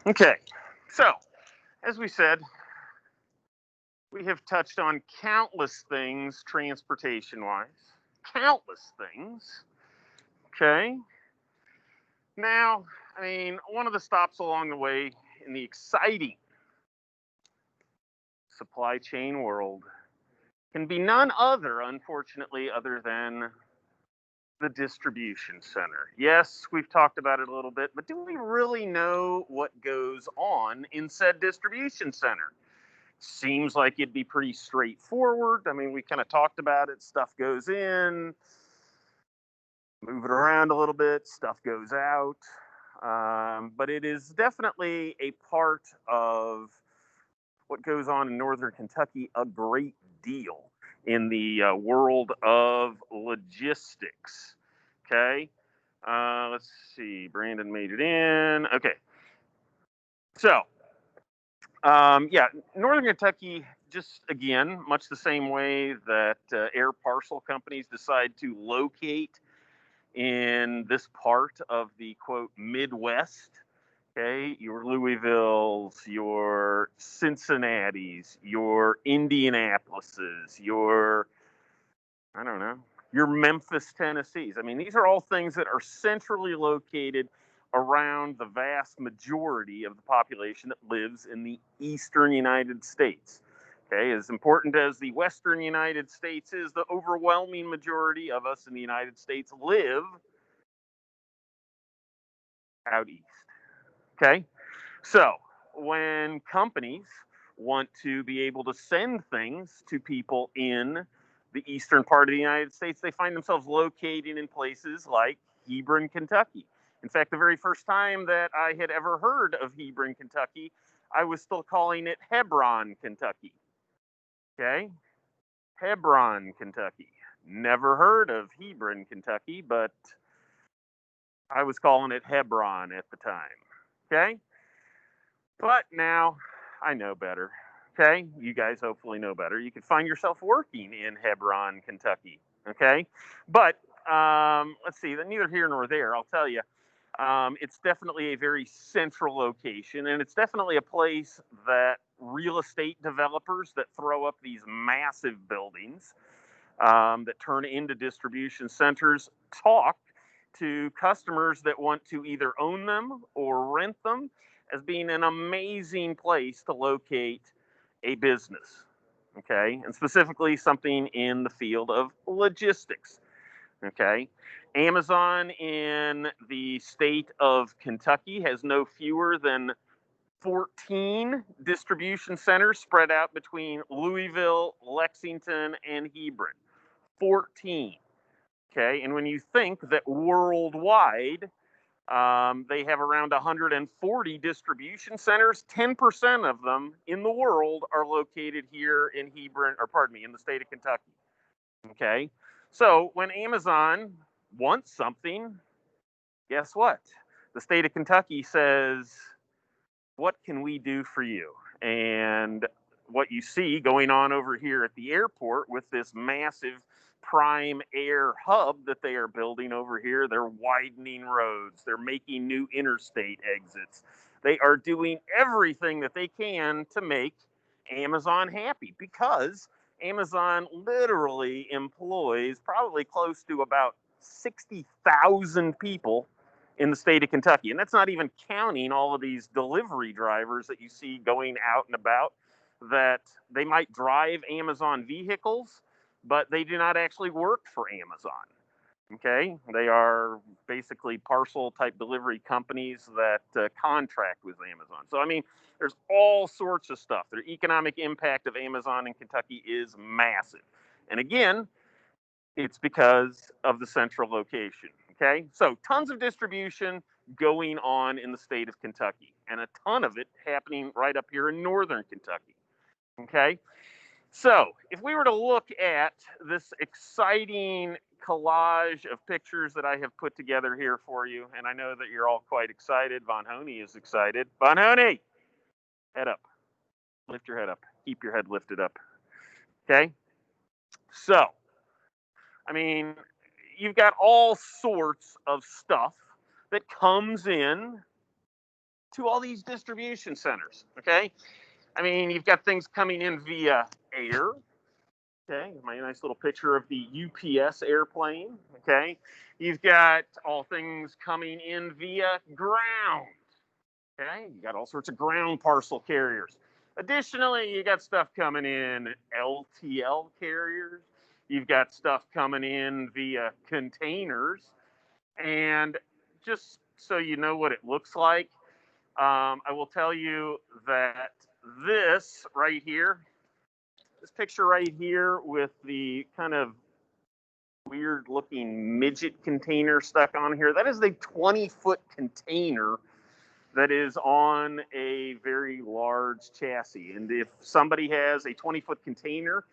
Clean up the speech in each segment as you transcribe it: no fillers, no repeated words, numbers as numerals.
Okay, so as we said, we have touched on countless things transportation wise. Countless things. Okay, now, one of the stops along the way in the exciting supply chain world can be none other, unfortunately, other than the distribution center. Yes, we've talked about it a little bit, but do we really know what goes on in said distribution center? Seems like it'd be pretty straightforward. We kind of talked about it. Stuff goes in, move it around a little bit, stuff goes out. But it is definitely a part of what goes on in northern Kentucky a great deal in the world of logistics. Okay. Let's see. Brandon made it in. Okay. So, yeah, northern Kentucky, just again, much the same way that air parcel companies decide to locate in this part of the quote Midwest. Okay, your Louisvilles, your Cincinnati's, your Indianapolis's, your, I don't know, your Memphis, Tennessee's. These are all things that are centrally located around the vast majority of the population that lives in the eastern United States. Okay, as important as the western United States is, the overwhelming majority of us in the United States live out east. Okay, so when companies want to be able to send things to people in the eastern part of the United States, they find themselves locating in places like Hebron, Kentucky. In fact, the very first time that I had ever heard of Hebron, Kentucky, I was still calling it Hebron, Kentucky. Okay? Hebron, Kentucky. Never heard of Hebron, Kentucky, but I was calling it Hebron at the time. Okay? But now I know better. Okay? You guys hopefully know better. You could find yourself working in Hebron, Kentucky. Okay? But let's see, neither here nor there, I'll tell you. It's definitely a very central location, and it's definitely a place that real estate developers that throw up these massive buildings that turn into distribution centers talk to customers that want to either own them or rent them as being an amazing place to locate a business. Okay, and specifically something in the field of logistics. Okay, Amazon in the state of Kentucky has no fewer than 14 distribution centers spread out between Louisville, Lexington, and Hebron. 14. Okay, and when you think that worldwide they have around 140 distribution centers, 10% of them in the world are located here in Hebron, or pardon me, in the state of Kentucky. Okay, so when Amazon wants something, guess what? The state of Kentucky says, what can we do for you? And what you see going on over here at the airport with this massive prime air hub that they are building over here, they're widening roads, they're making new interstate exits. They are doing everything that they can to make Amazon happy because Amazon literally employs probably close to about 60,000 people in the state of Kentucky. And that's not even counting all of these delivery drivers that you see going out and about that they might drive Amazon vehicles, but they do not actually work for Amazon. Okay, they are basically parcel type delivery companies that contract with Amazon. So, there's all sorts of stuff. The economic impact of Amazon in Kentucky is massive. And again, it's because of the central location. Okay, so tons of distribution going on in the state of Kentucky, and a ton of it happening right up here in northern Kentucky. Okay, so if we were to look at this exciting collage of pictures that I have put together here for you, and I know that you're all quite excited. Von Honey is excited. Von Honey, head up, lift your head up, keep your head lifted up. Okay, so I mean, you've got all sorts of stuff that comes in to all these distribution centers, okay? I mean, you've got things coming in via air, okay? My nice little picture of the UPS airplane, okay? You've got all things coming in via ground, okay? You got all sorts of ground parcel carriers. Additionally, you got stuff coming in LTL carriers. You've got stuff coming in via containers. And just so you know what it looks like, I will tell you that this right here, this picture right here with the kind of weird looking midget container stuck on here, that is a 20-foot container that is on a very large chassis. And if somebody has a 20-foot container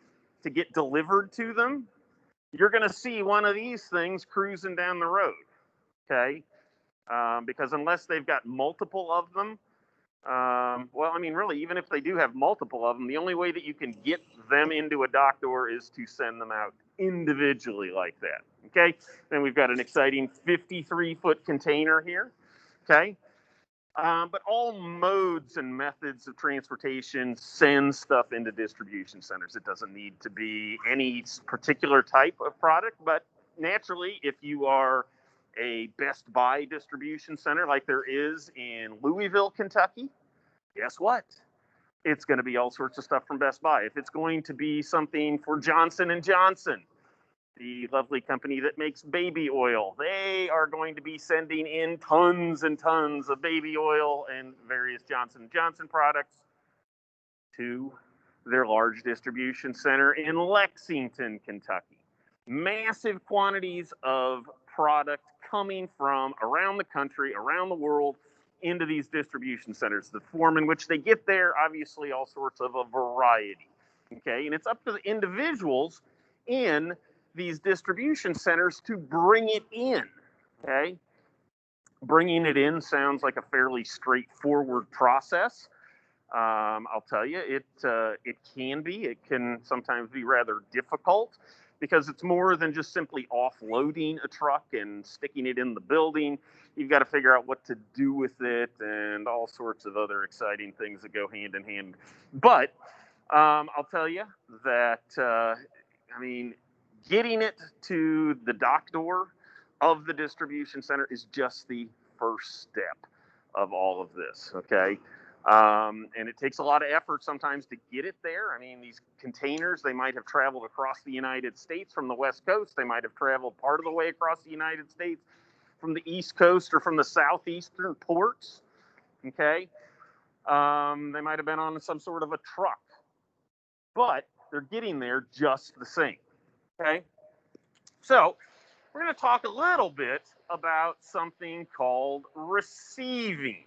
to get delivered to them, you're going to see one of these things cruising down the road, okay? Because unless they've got multiple of them, well, I mean, really, even if they do have multiple of them, the only way that you can get them into a dock door is to send them out individually like that, okay? Then we've got an exciting 53-foot container here, okay? But all modes and methods of transportation send stuff into distribution centers. It doesn't need to be any particular type of product, but naturally, if you are a Best Buy distribution center like there is in Louisville, Kentucky, guess what? It's going to be all sorts of stuff from Best Buy. If it's going to be something for Johnson & Johnson, the lovely company that makes baby oil, they are going to be sending in tons and tons of baby oil and various Johnson & Johnson products to their large distribution center in Lexington, Kentucky. Massive quantities of product coming from around the country, around the world, into these distribution centers. The form in which they get there, obviously, all sorts of a variety. Okay, and it's up to the individuals in these distribution centers to bring it in. Okay, bringing it in sounds like a fairly straightforward process. I'll tell you, it can be. It can sometimes be rather difficult because it's more than just simply offloading a truck and sticking it in the building. You've got to figure out what to do with it and all sorts of other exciting things that go hand in hand. But I'll tell you that, I mean, getting it to the dock door of the distribution center is just the first step of all of this, okay? And it takes a lot of effort sometimes to get it there. I mean, these containers, they might have traveled across the United States from the West Coast. They might have traveled part of the way across the United States from the East Coast or from the southeastern ports, okay? They might have been on some sort of a truck, but they're getting there just the same, okay? So we're going to talk a little bit about something called receiving.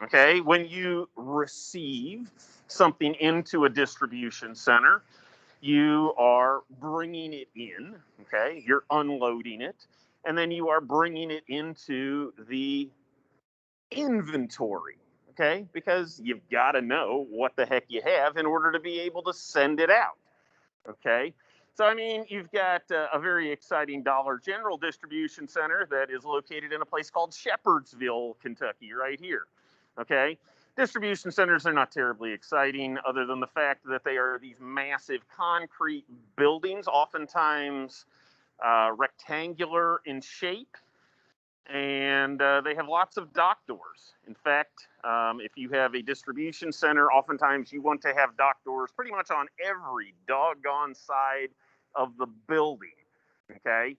Okay, when you receive something into a distribution center, you are bringing it in, okay, you're unloading it, and then you are bringing it into the inventory, okay, because you've got to know what the heck you have in order to be able to send it out, okay. So, I mean, you've got a very exciting Dollar General distribution center that is located in a place called Shepherdsville, Kentucky, right here. Okay, distribution centers are not terribly exciting other than the fact that they are these massive concrete buildings, oftentimes rectangular in shape, and they have lots of dock doors. In fact, if you have a distribution center, oftentimes you want to have dock doors pretty much on every doggone side of the building, okay?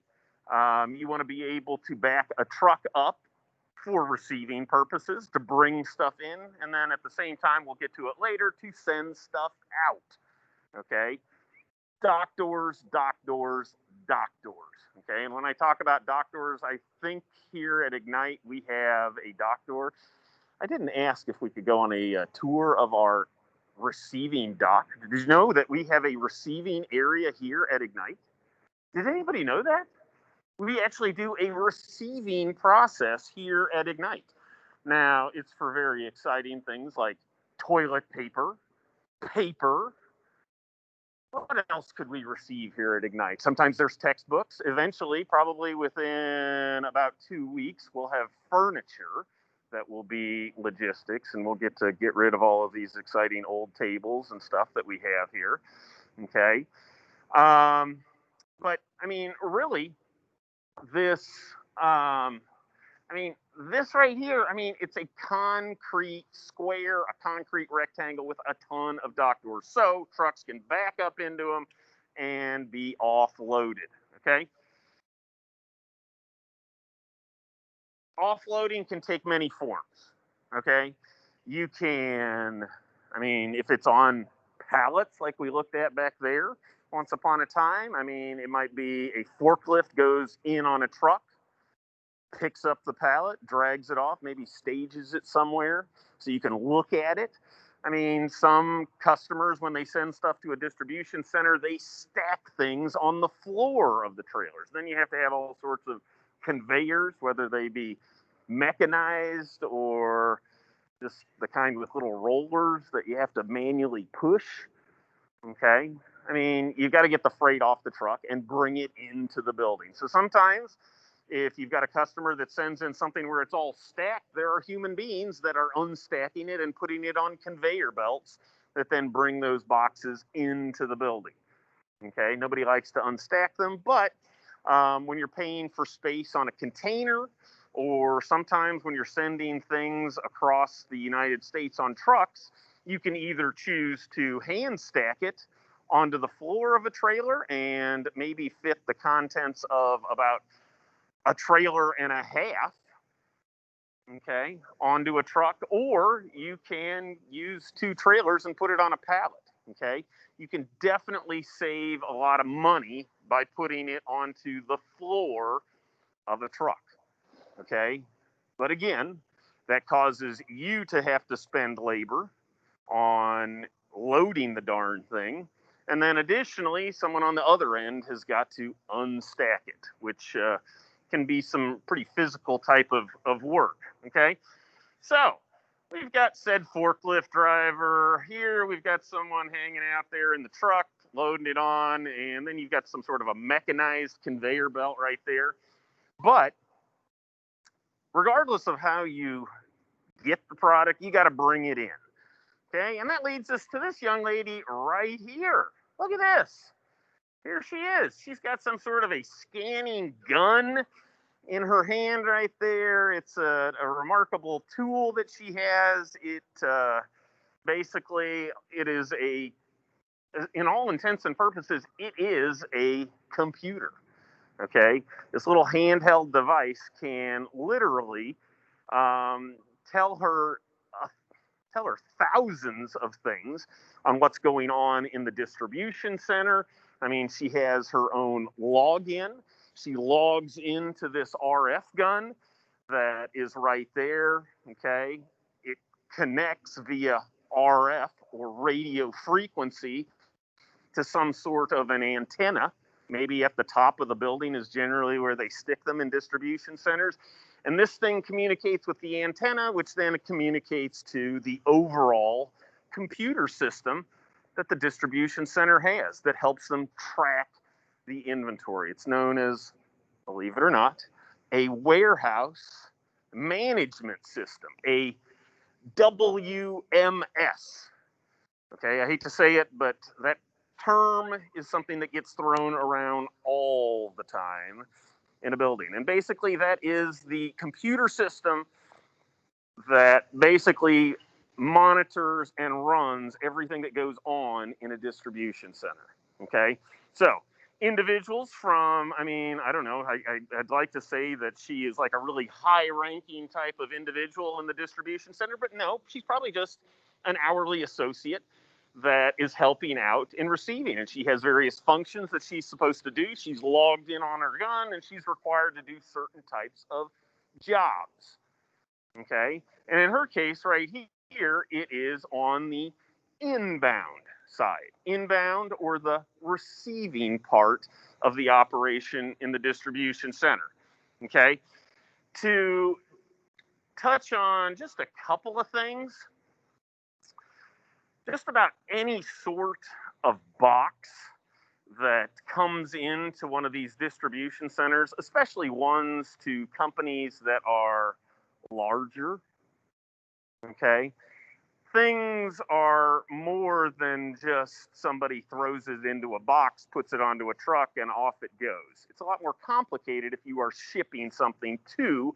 You want to be able to back a truck up for receiving purposes, to bring stuff in, and then at the same time, we'll get to it later, to send stuff out, okay? Dock doors, dock doors, dock doors, okay? And when I talk about dock doors, I think here at Ignite, we have a dock door. I didn't ask if we could go on a tour of our receiving dock. Did you know that we have a receiving area here at Ignite? Did anybody know that? We actually do a receiving process here at Ignite. Now, it's for very exciting things like toilet paper, paper. What else could we receive here at Ignite? Sometimes there's textbooks. Eventually, probably within about 2 weeks, we'll have furniture. that will be logistics, and we'll get to get rid of all of these exciting old tables and stuff that we have here. Okay. But I mean, really, this, I mean, this right here, I mean, it's a concrete square, a concrete rectangle with a ton of dock doors. So trucks can back up into them and be offloaded. Okay. Offloading can take many forms. Okay. You can, I mean, if it's on pallets like we looked at back there once upon a time, I mean, it might be a forklift goes in on a truck, picks up the pallet, drags it off, maybe stages it somewhere so you can look at it. I mean, some customers, when they send stuff to a distribution center, they stack things on the floor of the trailers. Then you have to have all sorts of conveyors, whether they be mechanized or just the kind with little rollers that you have to manually push. Okay. I mean, you've got to get the freight off the truck and bring it into the building. So sometimes if you've got a customer that sends in something where it's all stacked, there are human beings that are unstacking it and putting it on conveyor belts that then bring those boxes into the building. Okay, nobody likes to unstack them, but when you're paying for space on a container, or sometimes when you're sending things across the United States on trucks, you can either choose to hand stack it onto the floor of a trailer and maybe fit the contents of about a trailer and a half, okay, onto a truck, or you can use 2 trailers and put it on a pallet, okay? You can definitely save a lot of money by putting it onto the floor of a truck, okay? But again, that causes you to have to spend labor on loading the darn thing. And then additionally, someone on the other end has got to unstack it, which can be some pretty physical type of work. Okay. So we've got said forklift driver here. We've got someone hanging out there in the truck, loading it on. And then you've got some sort of a mechanized conveyor belt right there. But regardless of how you get the product, you got to bring it in. Okay. And that leads us to this young lady right here. Look at this. Here she is. She's got some sort of a scanning gun in her hand right there. It's a remarkable tool that she has. It basically, it is in all intents and purposes, it is a computer. Okay, this little handheld device can literally tell her tell her thousands of things on what's going on in the distribution center. I mean, she has her own login. She logs into this RF gun that is right there. Okay. It connects via RF or radio frequency to some sort of an antenna. Maybe at the top of the building is generally where they stick them in distribution centers. And this thing communicates with the antenna, which then communicates to the overall computer system that the distribution center has that helps them track the inventory. It's known as, believe it or not, a warehouse management system, a WMS. Okay, I hate to say it, but that term is something that gets thrown around all the time in a building. And basically, that is the computer system that basically monitors and runs everything that goes on in a distribution center. Okay. So, individuals from, I mean, I don't know, I'd like to say that she is like a really high ranking type of individual in the distribution center, but no, she's probably just an hourly associate that is helping out in receiving. And she has various functions that she's supposed to do. She's logged in on her gun and she's required to do certain types of jobs. Okay. And in her case, right here, it is on the inbound side, inbound or the receiving part of the operation in the distribution center. Okay. To touch on just a couple of things, just about any sort of box that comes into one of these distribution centers, especially ones to companies that are larger Okay. Things are more than just somebody throws it into a box, puts it onto a truck, and off it goes. It's a lot more complicated if you are shipping something to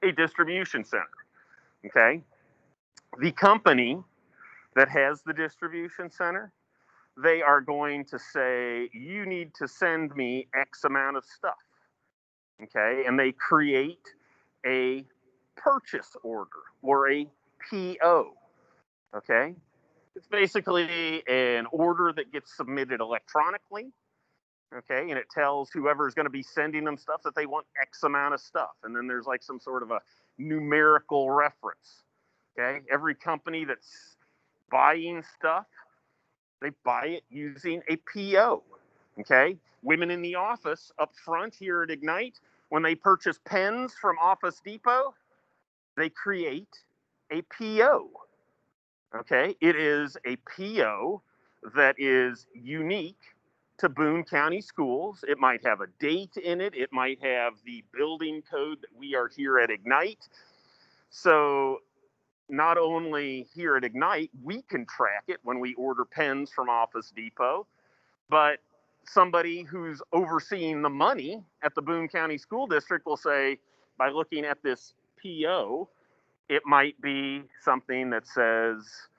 a distribution center. Okay. The company that has the distribution center, they are going to say, you need to send me X amount of stuff. Okay. And they create a purchase order or a PO. Okay. It's basically an order that gets submitted electronically. Okay. And it tells whoever is going to be sending them stuff that they want X amount of stuff. And then there's like some sort of a numerical reference. Okay. Every company that's buying stuff, they buy it using a PO. Okay. Women in the office up front here at Ignite, when they purchase pens from Office Depot, they create a PO. Okay. It is a PO that is unique to Boone County Schools. It might have a date in it, it might have the building code that we are here at Ignite. So not only here at Ignite, we can track it when we order pens from Office Depot, but somebody who's overseeing the money at the Boone County School District will say, by looking at this PO, it might be something that says,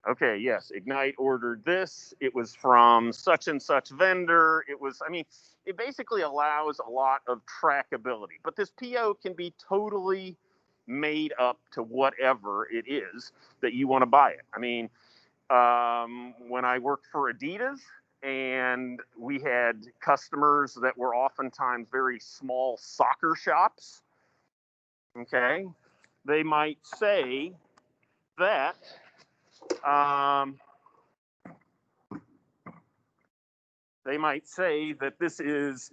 okay, yes, Ignite ordered this. It was from such and such vendor. It was, I mean, it basically allows a lot of trackability. But this PO can be totally made up to whatever it is that you want to buy it. I mean, when I worked for Adidas and we had customers that were oftentimes very small soccer shops, okay, they might say that this is,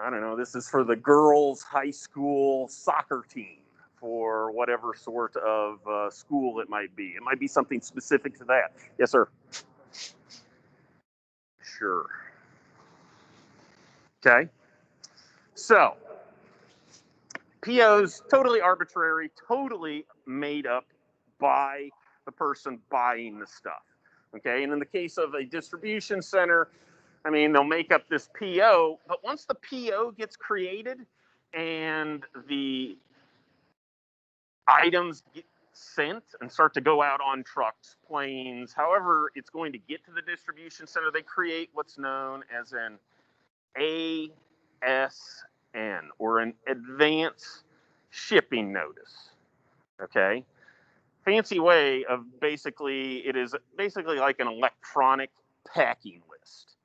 I don't know, this is for the girls' high school soccer team for whatever sort of school it might be. It might be something specific to that. Yes, sir. Sure. Okay. So, PO's totally arbitrary, totally made up by the person buying the stuff. Okay. And in the case of a distribution center, I mean, they'll make up this PO, but once the PO gets created and the items get sent and start to go out on trucks, planes, however it's going to get to the distribution center, they create what's known as an ASN or an advance shipping notice. Okay. Fancy way of basically, it is basically like an electronic packing list.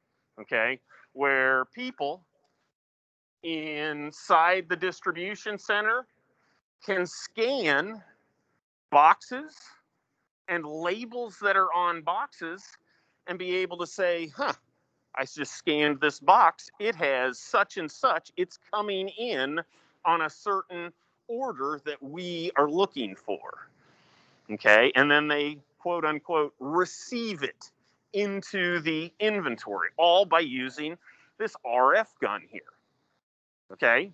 Okay. Where people inside the distribution center can scan boxes and labels that are on boxes and be able to say, huh, I just scanned this box. It has such and such. It's coming in on a certain order that we are looking for. Okay. And then they quote unquote receive it into the inventory, all by using this RF gun here. Okay.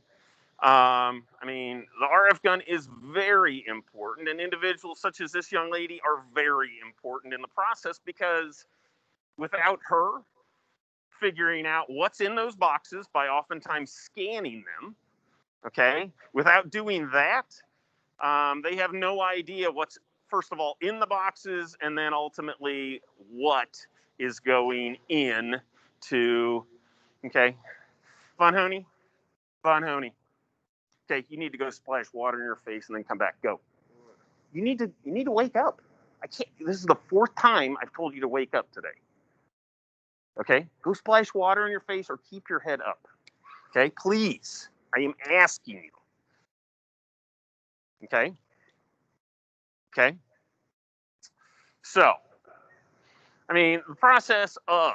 I mean, the RF gun is very important, and individuals such as this young lady are very important in the process, because without her figuring out what's in those boxes by oftentimes scanning them, okay, without doing that, they have no idea what's, first of all, in the boxes, and then ultimately what is going in to, okay, Von Honey, okay, you need to go splash water in your face and then come back. Go. You need to wake up. I can't. This is the fourth time I've told you to wake up today. Okay, go splash water in your face or keep your head up. Okay, please. I am asking you. Okay. Okay. So, I mean, the process of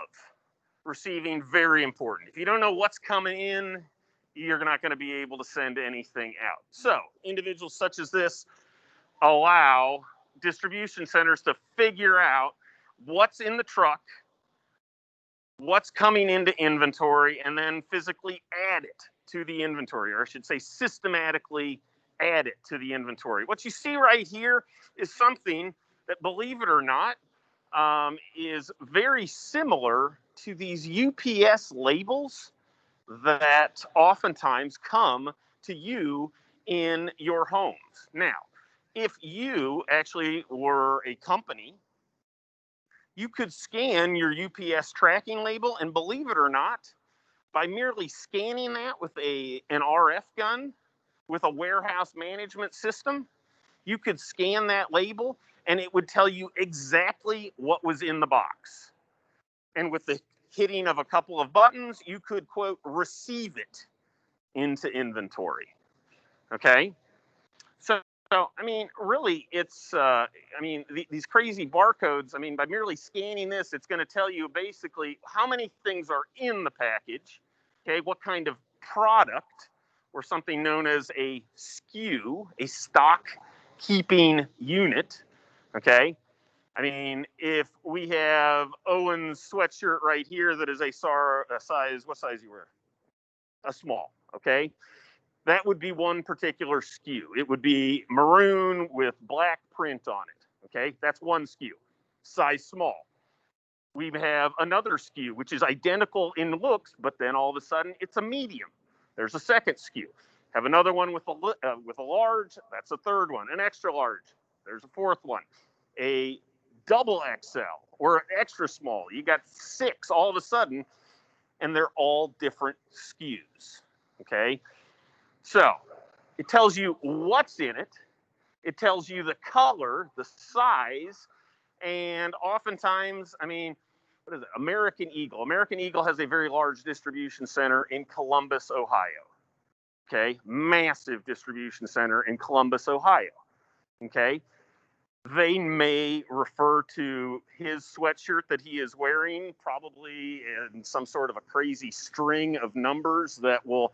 receiving, very important. If you don't know what's coming in, you're not going to be able to send anything out. So, individuals such as this allow distribution centers to figure out what's in the truck, what's coming into inventory, and then physically add it to the inventory, or I should say systematically add it to the inventory. What you see right here is something that, believe it or not, is very similar to these UPS labels that oftentimes come to you in your homes. Now, if you actually were a company, you could scan your UPS tracking label, and believe it or not, by merely scanning that with an RF gun with a warehouse management system, you could scan that label and it would tell you exactly what was in the box. And with the hitting of a couple of buttons, you could, quote, receive it into inventory. Okay? So I mean, really, it's, these crazy barcodes, I mean, by merely scanning this, it's going to tell you basically how many things are in the package, okay, what kind of product, or something known as a SKU, a stock keeping unit, okay? I mean, if we have Owen's sweatshirt right here that is a size, what size you wear? A small, okay? That would be one particular SKU. It would be maroon with black print on it, okay? That's one SKU, size small. We have another SKU, which is identical in looks, but then all of a sudden it's a medium. There's a second SKU. Have another one with a large, that's a third one. An extra large, there's a fourth one. A double XL or extra small. You got 6 all of a sudden, and they're all different SKUs, okay? So it tells you what's in it. It tells you the color, the size, and oftentimes, I mean, what is it? American Eagle. American Eagle has a very large distribution center in Columbus, Ohio. Okay, massive distribution center in Columbus, Ohio. Okay, they may refer to his sweatshirt that he is wearing probably in some sort of a crazy string of numbers that will,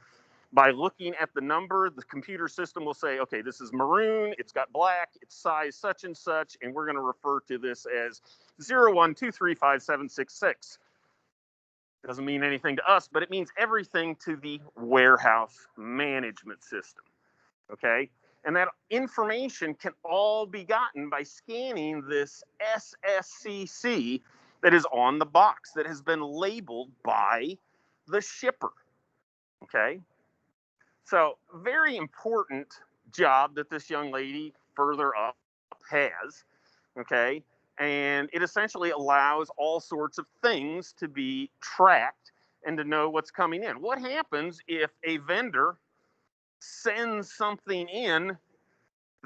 by looking at the number, the computer system will say, okay, this is maroon, it's got black, it's size such and such, and we're going to refer to this as 01235766. Doesn't mean anything to us, but it means everything to the warehouse management system, okay? And that information can all be gotten by scanning this SSCC that is on the box that has been labeled by the shipper, okay? So very important job that this young lady further up has, okay? And it essentially allows all sorts of things to be tracked and to know what's coming in. What happens if a vendor sends something in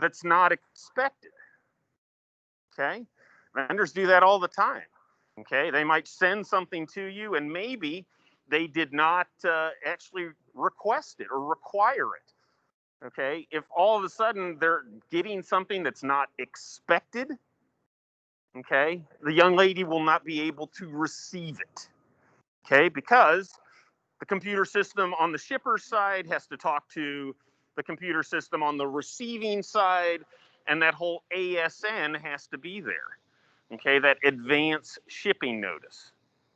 that's not expected? Okay? Vendors do that all the time. Okay? They might send something to you and maybe they did not actually request it or require it. Okay? If all of a sudden they're getting something that's not expected, okay, the young lady will not be able to receive it, okay, because the computer system on the shipper's side has to talk to the computer system on the receiving side, and that whole ASN has to be there, okay, that advance shipping notice,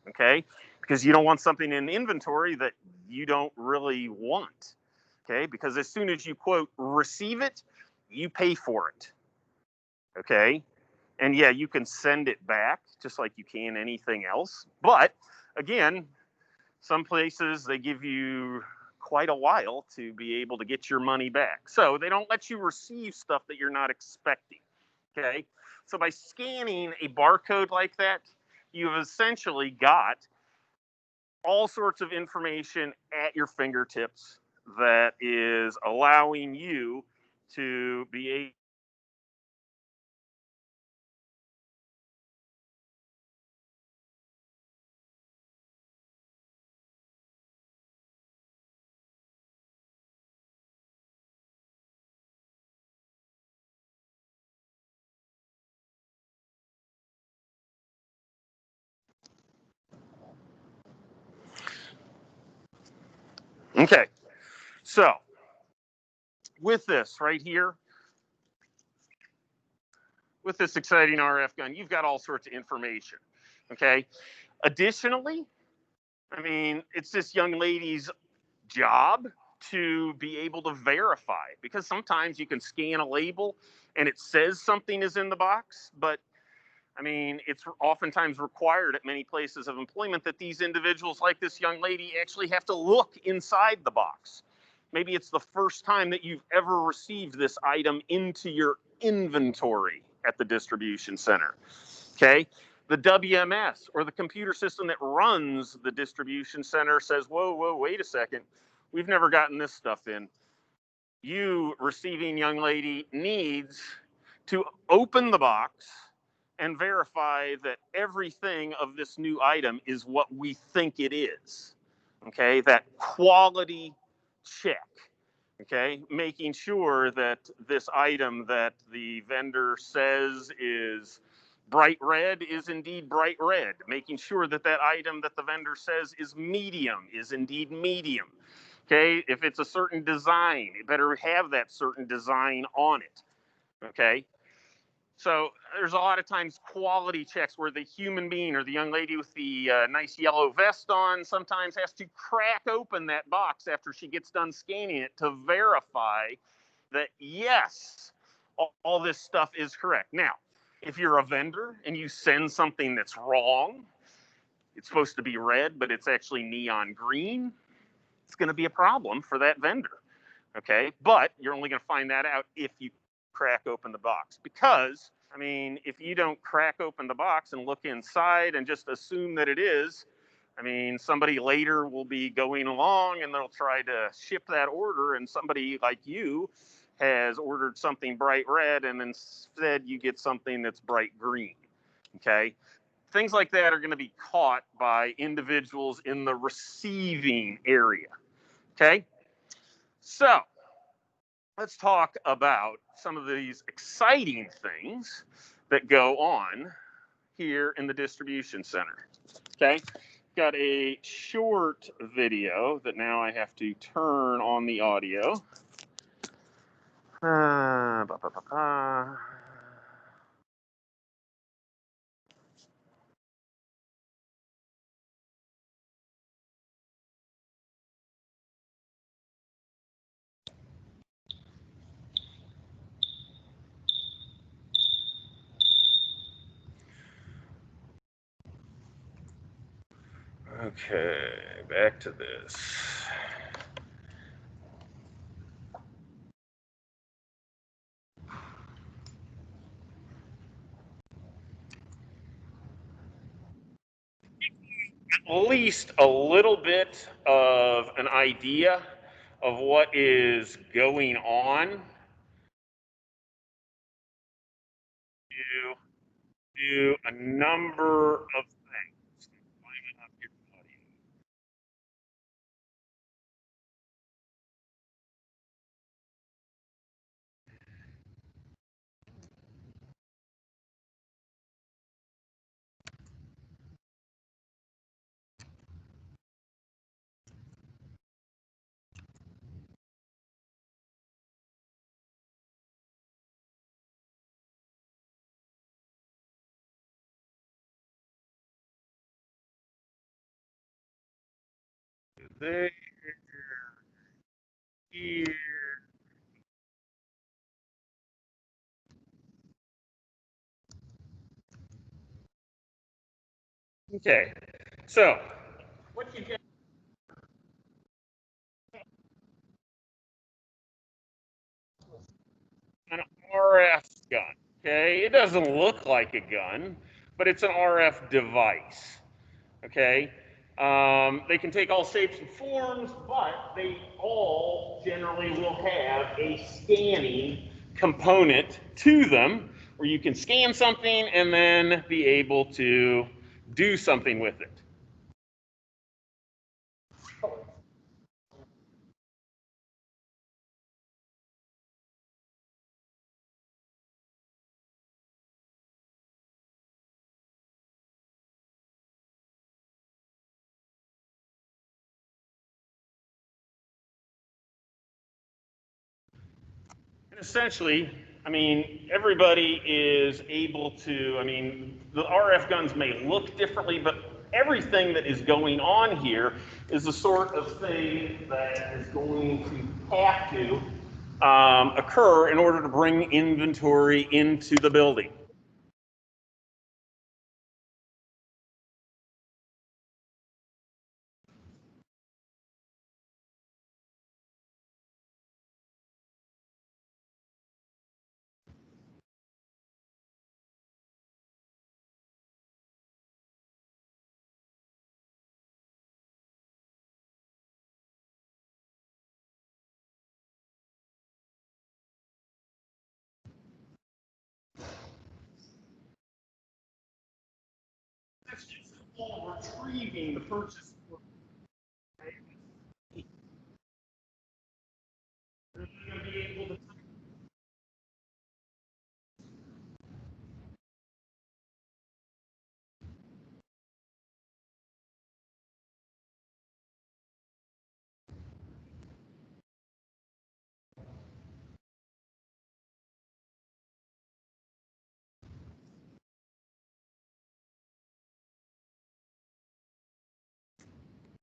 okay, because you don't want something in inventory that you don't really want, okay, because as soon as you, quote, receive it, you pay for it, okay. And yeah, you can send it back just like you can anything else. But again, some places they give you quite a while to be able to get your money back. So they don't let you receive stuff that you're not expecting. Okay. So by scanning a barcode like that, you've essentially got all sorts of information at your fingertips that is allowing you to be able Okay, so with this right here, with this exciting RF gun, you've got all sorts of information, okay? Additionally, I mean, it's this young lady's job to be able to verify, because sometimes you can scan a label and it says something is in the box, but I mean, it's oftentimes required at many places of employment that these individuals, like this young lady, actually have to look inside the box. Maybe it's the first time that you've ever received this item into your inventory at the distribution center. Okay? The WMS, or the computer system that runs the distribution center, says, whoa, wait a second. We've never gotten this stuff in. You, receiving young lady, needs to open the box and verify that everything of this new item is what we think it is. Okay, that quality check. Okay, making sure that this item that the vendor says is bright red is indeed bright red. Making sure that that item that the vendor says is medium is indeed medium. Okay, if it's a certain design, it better have that certain design on it. Okay, so there's a lot of times quality checks where the human being or the young lady with the nice yellow vest on sometimes has to crack open that box after she gets done scanning it to verify that, yes, all this stuff is correct. Now, if you're a vendor and you send something that's wrong, it's supposed to be red, but it's actually neon green, it's going to be a problem for that vendor. Okay, but you're only going to find that out if you crack open the box, because I mean, if you don't crack open the box and look inside and just assume that it is, I mean, somebody later will be going along and they'll try to ship that order, and somebody like you has ordered something bright red and instead you get something that's bright green. Okay, things like that are going to be caught by individuals in the receiving area. Okay, so let's talk about some of these exciting things that go on here in the distribution center. Okay, got a short video that now I have to turn on the audio. Ba, ba, ba, ba. Okay, back to this. At least a little bit of an idea of what is going on. Do a number of things. There, here. Okay, so what you get an RF gun. Okay, it doesn't look like a gun, but it's an RF device. Okay, they can take all shapes and forms, but they all generally will have a scanning component to them where you can scan something and then be able to do something with it. And essentially, I mean, everybody is able to, I mean, the RF guns may look differently, but everything that is going on here is the sort of thing that is going to have to occur in order to bring inventory into the building. That's just retrieving the purchase order. You're going to be able to.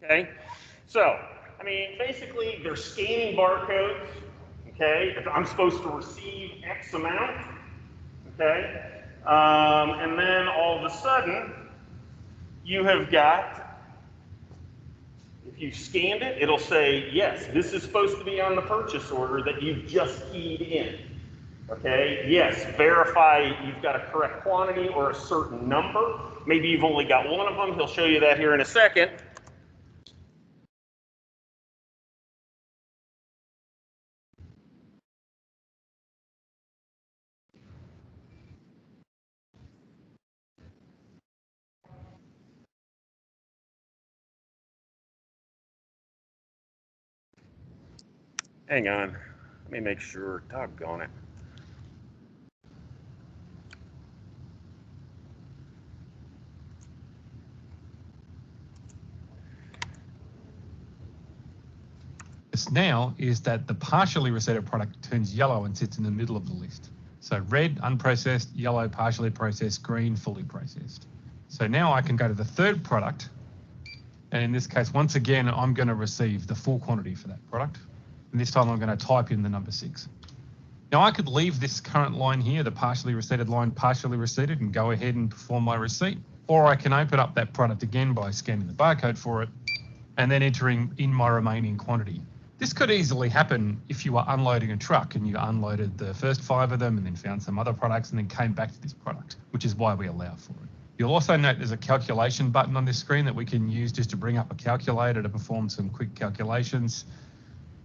Okay, so I mean, basically, they're scanning barcodes. Okay, if I'm supposed to receive X amount. Okay, and then all of a sudden, you have got, if you scanned it, it'll say, yes, this is supposed to be on the purchase order that you've just keyed in. Okay, yes, verify you've got a correct quantity or a certain number. Maybe you've only got one of them. He'll show you that here in a second. Hang on, let me make sure. Doggone it. Now is that the partially receipted product turns yellow and sits in the middle of the list. So red, unprocessed, yellow, partially processed, green, fully processed. So now I can go to the third product. And in this case, once again, I'm going to receive the full quantity for that product. And this time I'm going to type in the number 6. Now I could leave this current line here, the partially receipted line, partially receipted, and go ahead and perform my receipt. Or I can open up that product again by scanning the barcode for it and then entering in my remaining quantity. This could easily happen if you were unloading a truck and you unloaded the first 5 of them and then found some other products and then came back to this product, which is why we allow for it. You'll also note there's a calculation button on this screen that we can use just to bring up a calculator to perform some quick calculations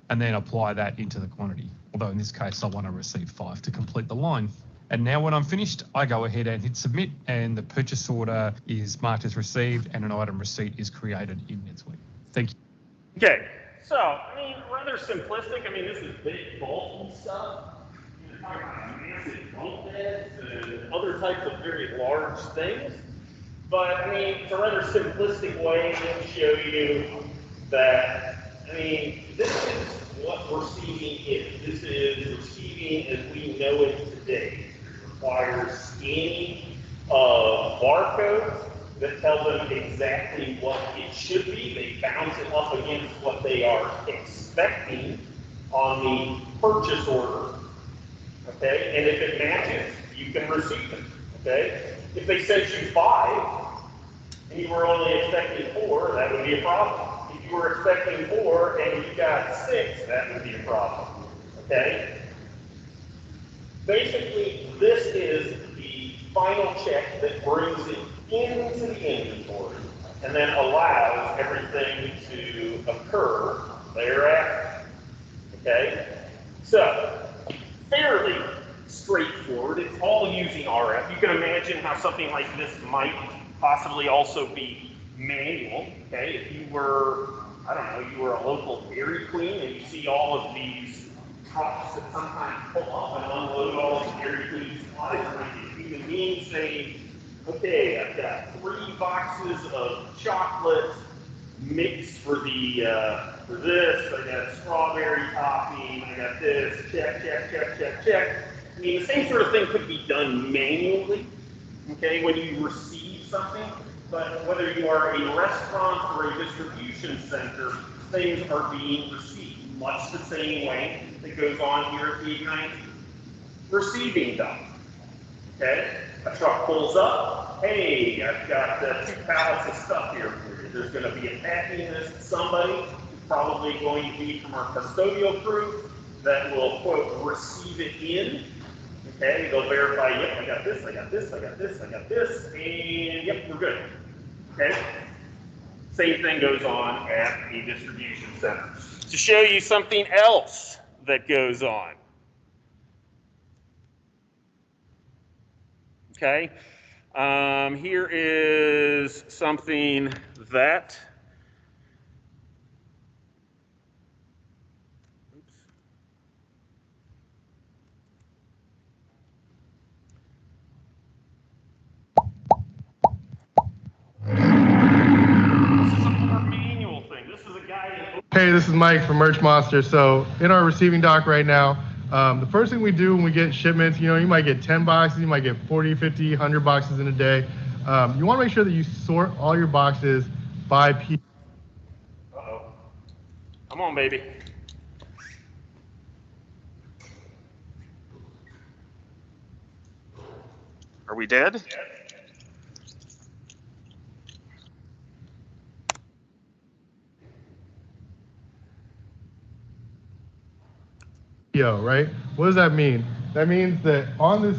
and then apply that into the quantity. Although in this case, I want to receive 5 to complete the line. And now when I'm finished, I go ahead and hit submit and the purchase order is marked as received and an item receipt is created in NetSuite. Thank you. Okay, so, I mean, rather simplistic. I mean, this is big, bulky stuff. You're talking about massive bunk beds and other types of very large things. But, I mean, it's a rather simplistic way to show you that, I mean, this is what receiving is. This is receiving as we know it today. It requires scanning of barcodes that tell them exactly what it should be. They bounce it up against what they are expecting on the purchase order, okay? And if it matches, you can receive it, okay? If they sent you 5 and you were only expecting 4, that would be a problem. If you were expecting 4 and you got 6, that would be a problem, okay? Basically, this is the final check that brings it into the inventory and then allows everything to occur thereafter. Okay? So, fairly straightforward. It's all using RF. You can imagine how something like this might possibly also be manual. Okay? If you were, I don't know, you were a local Dairy Queen and you see all of these trucks that sometimes pull up and unload all these Dairy Queen supplies, and human beings saying, okay, I've got 3 boxes of chocolate mix for the for this. I got strawberry topping. I got this. Check, check, check, check, check. I mean, the same sort of thing could be done manually. Okay, when you receive something, But whether you are a restaurant or a distribution center, things are being received much the same way that goes on here at the Ignite receiving dock. Okay, a truck pulls up. Hey, I've got 2 pallets of stuff here for you. There's going to be a packing list. Somebody, probably going to be from our custodial crew, that will, quote, receive it in. Okay, they'll verify, yep, I got this, I got this, I got this, I got this, and yep, we're good. Okay? Same thing goes on at a distribution center. To show you something else that goes on. Okay? Here is something that Hey, this is Mike from Merch Monster. So in our receiving dock right now, the first thing we do when we get shipments, you might get 10 boxes, you might get 40, 50, 100 boxes in a day. You want to make sure that you sort all your boxes by piece. Uh-oh. Come on, baby. Are we dead? PO, right? What does that mean? That means that on this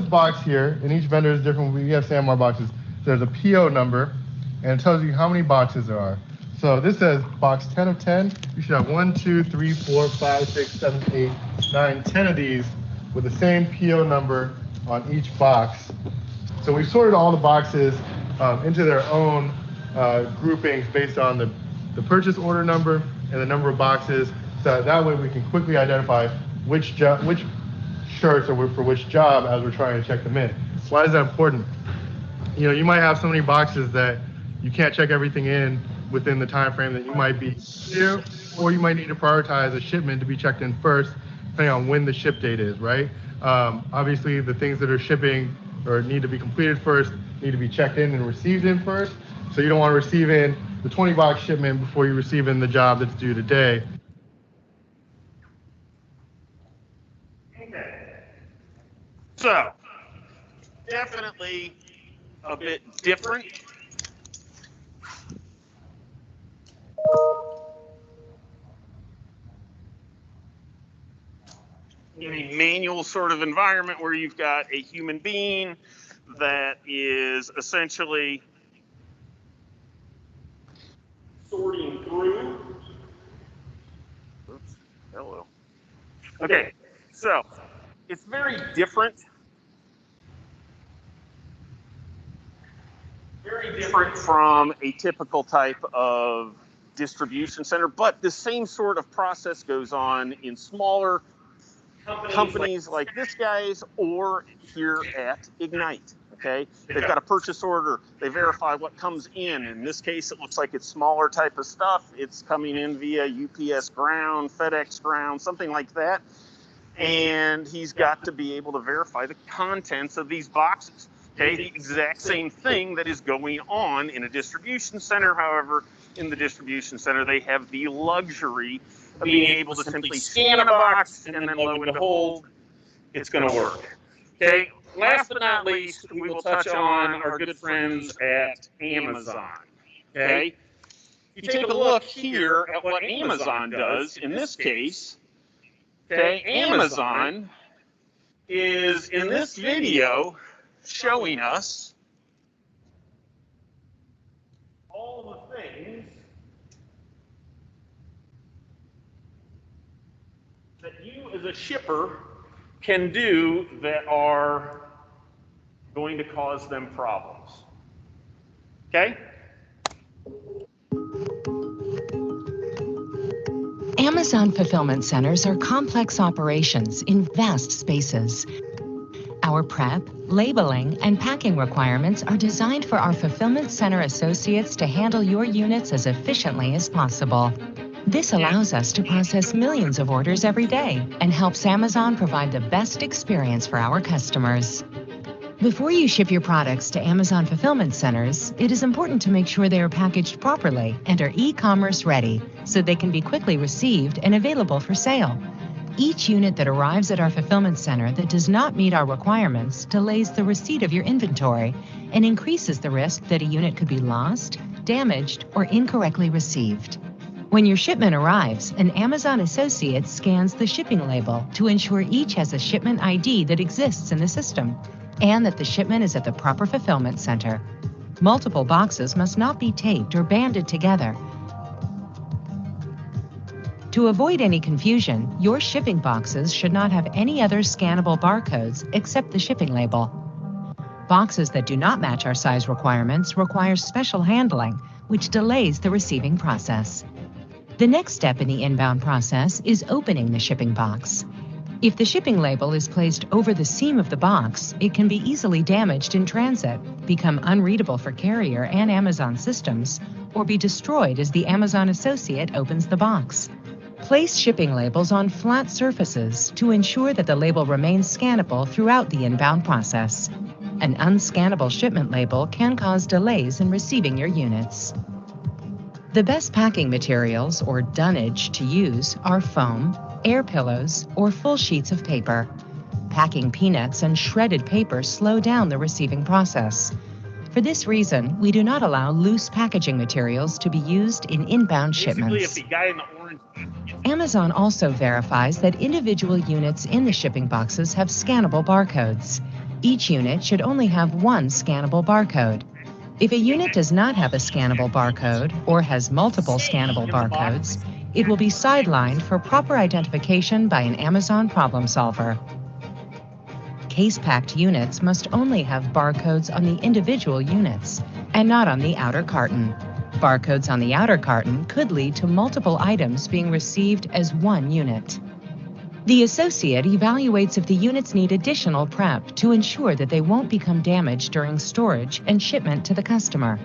box here, and each vendor is different. We have SanMar boxes. There's a PO number, and it tells you how many boxes there are. So this says box 10 of 10. You should have 1, 2, 3, 4, 5, 6, 7, 8, 9, 10 of these with the same PO number on each box. So we've sorted all the boxes into their own groupings based on the purchase order number and the number of boxes. So that way we can quickly identify which shirts are for which job as we're trying to check them in. Why is that important? You might have so many boxes that you can't check everything in within the time frame that you might be here, or you might need to prioritize a shipment to be checked in first, depending on when the ship date is, right? Obviously, the things that are shipping or need to be completed first need to be checked in and received in first. So you don't want to receive in the 20-box shipment before you receive in the job that's due today. So, definitely a bit different. In a manual sort of environment where you've got a human being that is essentially sorting through. Oops, hello. Okay, so it's very different. Very different from a typical type of distribution center, but the same sort of process goes on in smaller companies like this guy's or here at Ignite. Okay, they've got a purchase order, they verify what comes in this case it looks like it's smaller type of stuff, it's coming in via UPS ground, FedEx ground, something like that, and he's got to be able to verify the contents of these boxes. Okay, the exact same thing that is going on in a distribution center. However, in the distribution center they have the luxury of being able to simply scan a box and then lo and behold, it's going to work. Okay, last but not least, we will touch on our good friends at Amazon. Okay, you take a look here at what Amazon does in this case. Okay, Amazon is in this video showing us all the things that you as a shipper can do that are going to cause them problems. Okay? Amazon fulfillment centers are complex operations in vast spaces. Our prep, labeling, and packing requirements are designed for our fulfillment center associates to handle your units as efficiently as possible. This allows us to process millions of orders every day and helps Amazon provide the best experience for our customers. Before you ship your products to Amazon fulfillment centers, it is important to make sure they are packaged properly and are e-commerce ready so they can be quickly received and available for sale. Each unit that arrives at our fulfillment center that does not meet our requirements delays the receipt of your inventory and increases the risk that a unit could be lost, damaged, or incorrectly received. When your shipment arrives, an Amazon associate scans the shipping label to ensure each has a shipment ID that exists in the system and that the shipment is at the proper fulfillment center. Multiple boxes must not be taped or banded together. To avoid any confusion, your shipping boxes should not have any other scannable barcodes except the shipping label. Boxes that do not match our size requirements require special handling, which delays the receiving process. The next step in the inbound process is opening the shipping box. If the shipping label is placed over the seam of the box, it can be easily damaged in transit, become unreadable for carrier and Amazon systems, or be destroyed as the Amazon associate opens the box. Place shipping labels on flat surfaces to ensure that the label remains scannable throughout the inbound process. An unscannable shipment label can cause delays in receiving your units. The best packing materials, or dunnage, to use are foam, air pillows, or full sheets of paper. Packing peanuts and shredded paper slow down the receiving process. For this reason, we do not allow loose packaging materials to be used in inbound shipments. If the guy in the orange... Amazon also verifies that individual units in the shipping boxes have scannable barcodes. Each unit should only have one scannable barcode. If a unit does not have a scannable barcode or has multiple scannable barcodes, it will be sidelined for proper identification by an Amazon problem solver. Case-packed units must only have barcodes on the individual units and not on the outer carton. Barcodes on the outer carton could lead to multiple items being received as one unit. The associate evaluates if the units need additional prep to ensure that they won't become damaged during storage and shipment to the customer.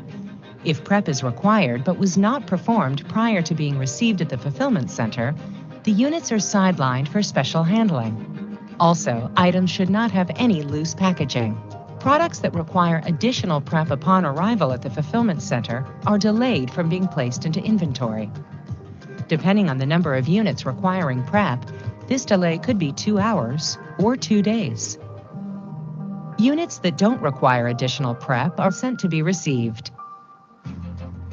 If prep is required but was not performed prior to being received at the fulfillment center, the units are sidelined for special handling. Also, items should not have any loose packaging. Products that require additional prep upon arrival at the fulfillment center are delayed from being placed into inventory. Depending on the number of units requiring prep, this delay could be 2 hours or 2 days. Units that don't require additional prep are sent to be received.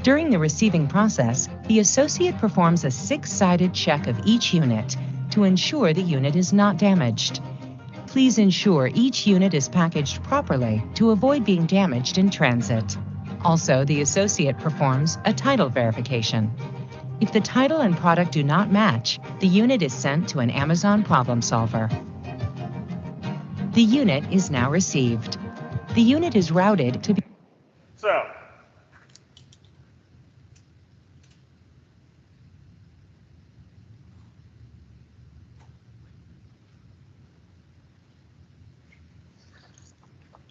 During the receiving process, the associate performs a 6-sided check of each unit to ensure the unit is not damaged. Please ensure each unit is packaged properly to avoid being damaged in transit. Also, the associate performs a title verification. If the title and product do not match, the unit is sent to an Amazon problem solver. The unit is now received. The unit is routed to be... So,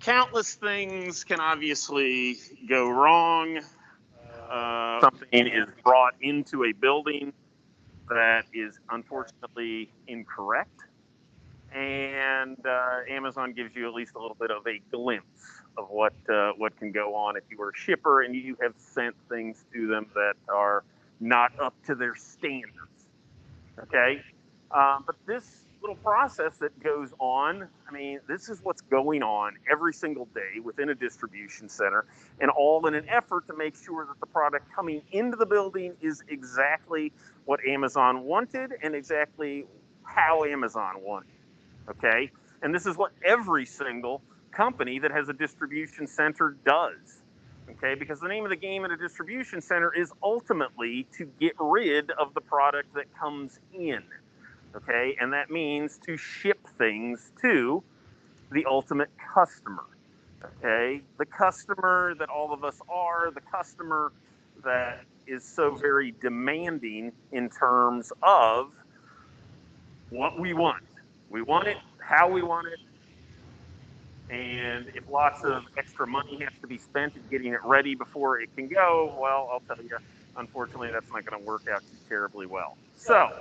countless things can obviously go wrong. Something is brought into a building that is unfortunately incorrect, and Amazon gives you at least a little bit of a glimpse of what can go on if you are a shipper and you have sent things to them that are not up to their standards. Okay, but this little process that goes on, I mean, this is what's going on every single day within a distribution center, and all in an effort to make sure that the product coming into the building is exactly what Amazon wanted and exactly how Amazon wanted. Okay, and this is what every single company that has a distribution center does. Okay, because the name of the game at a distribution center is ultimately to get rid of the product that comes in. Okay, and that means to ship things to the ultimate customer. Okay, the customer that all of us are, the customer that is so very demanding in terms of what we want. We want it, how we want it, and if lots of extra money has to be spent in getting it ready before it can go, well, I'll tell you, unfortunately, that's not going to work out too terribly well. So,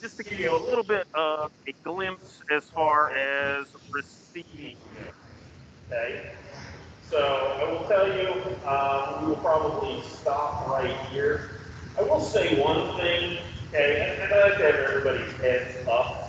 just to give you a little bit of a glimpse as far as receiving. Okay. So I will tell you, we will probably stop right here. I will say one thing, okay, and I like to have everybody's heads up.